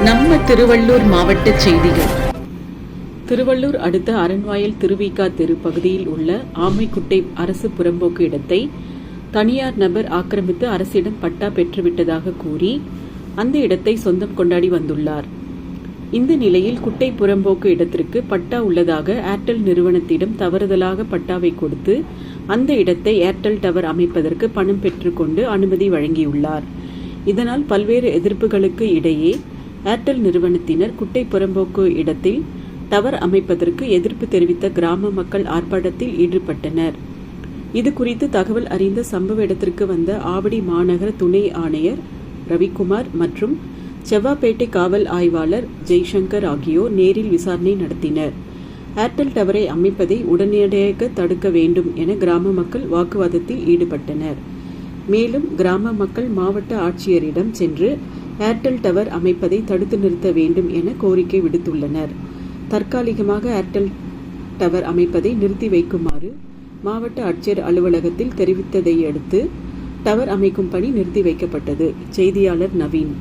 நம்ம திருவள்ளூர் மாவட்ட செய்திகள். திருவள்ளூர் அடுத்த அரண்வாயல் திருவிக தெரு பகுதியில் உள்ள ஆமைக்குட்டை அரசு புறம்போக்கு இடத்தை தனியார் நபர் ஆக்கிரமித்து அரசிடம் பட்டா பெற்றுவிட்டதாக கூறி அந்த இடத்தை சொந்தம் கொண்டாடி வந்துள்ளார். இந்த நிலையில் குட்டை புறம்போக்கு இடத்திற்கு பட்டா உள்ளதாக ஏர்டெல் நிறுவனத்திடம் தவறுதலாக பட்டாவை கொடுத்து அந்த இடத்தை ஏர்டெல் டவர் அமைப்பதற்கு பணம் பெற்றுக்கொண்டு அனுமதி வழங்கியுள்ளார். இதனால் பல்வேறு எதிர்ப்புகளுக்கு இடையே ஏர்டெல் நிறுவனத்தினர் குட்டை புறம்போக்கு இடத்தில் டவர் அமைப்பதற்கு எதிர்ப்பு தெரிவித்த கிராம மக்கள் ஆர்ப்பாட்டத்தில் ஈடுபட்டனர். இது குறித்து தகவல் அறிந்த சம்பவ இடத்திற்கு வந்த ஆவடி மாநகர துணை ஆணையர் ரவிக்குமார் மற்றும் செவ்வாப்பேட்டை காவல் ஆய்வாளர் ஜெய்சங்கர் ஆகியோர் நேரில் விசாரணை நடத்தினர். ஏர்டெல் டவரை அமைப்பதை உடனடியாக தடுக்க வேண்டும் என கிராம மக்கள் வாக்குவாதத்தில் ஈடுபட்டனர். மேலும் கிராம மக்கள் மாவட்ட ஆட்சியரிடம் சென்று ஏர்டெல் டவர் அமைப்பதை தடுத்து நிறுத்த வேண்டும் என கோரிக்கை விடுத்துள்ளனர். தற்காலிகமாக ஏர்டெல் டவர் அமைப்பதை நிறுத்தி வைக்குமாறு மாவட்ட ஆட்சியர் அலுவலகத்தில் தெரிவித்ததை அடுத்து டவர் அமைக்கும் பணி நிறுத்தி வைக்கப்பட்டது. செய்தியாளர் நவீன்.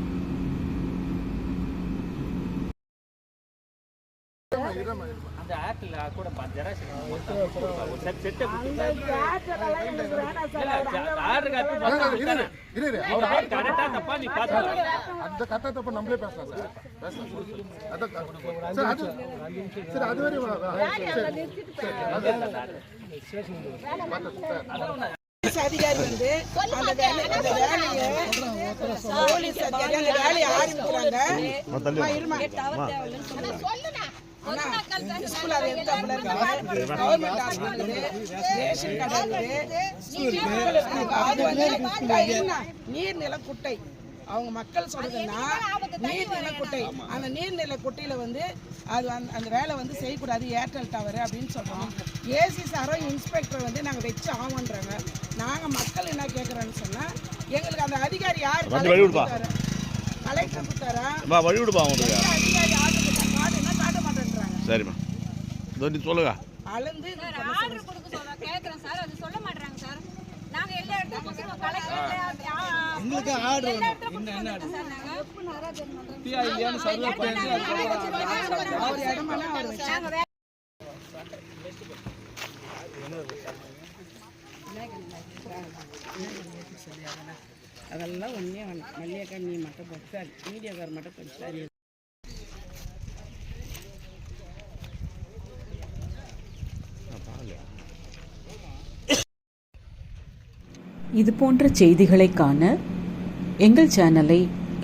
அதிகாரி வந்து அந்த வேலையை போலீஸ் அதிகாரி அந்த வேலையை ஆரம்பிக்கிறாங்க. ஸ்கூல் அது எந்த கவர்மெண்ட் ஹாஸ்பிட்டல் ரேஷன் கடை அது வந்து நீர்நில குட்டை. அவங்க மக்கள் சொல்றதுன்னா நீர்நில குட்டை. அந்த நீர்நில குட்டையில வந்து அது அந்த வேலை வந்து செய்யக்கூடாது ஏர்டெல் டவர் அப்படின்னு சொல்றோம். ஏசி சாரும் இன்ஸ்பெக்டர் வந்து நாங்கள் வச்சு ஆகுன்றாங்க. நாங்கள் மக்கள் என்ன கேட்குறோன்னு சொன்னா எங்களுக்கு அந்த அதிகாரி யார் கலெக்டர் கொடுத்தாரா அதிகாரி ஆர்டர் காட்ட மாட்டேன்றாங்க. சரிம்மா சொல்லுங்க. அளந்து ஆர்டர் கொடுக்க சொல்ல கேக்குறேன் சார், அது சொல்ல மாட்டறாங்க சார். நாங்க எல்லா இடத்துக்கும் கலெக்டர் உங்களுக்கு ஆர்டர் என்ன சார்? நாங்க டிஐ இல்லையான்னு சர்வே பண்ணி அவர் இடமானா அவர் வச்சாங்க. அதெல்லாம் ஒண்ணே மல்லியக்கா நீ மட்டும் பச்சாரி மீடியாக்கார மட்டும் பச்சாரி. இது போன்ற செய்திகளை காண எங்கள் சேனலை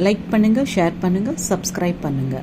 லைக் பண்ணுங்க, ஷேர் பண்ணுங்க, சப்ஸ்கிரைப் பண்ணுங்க.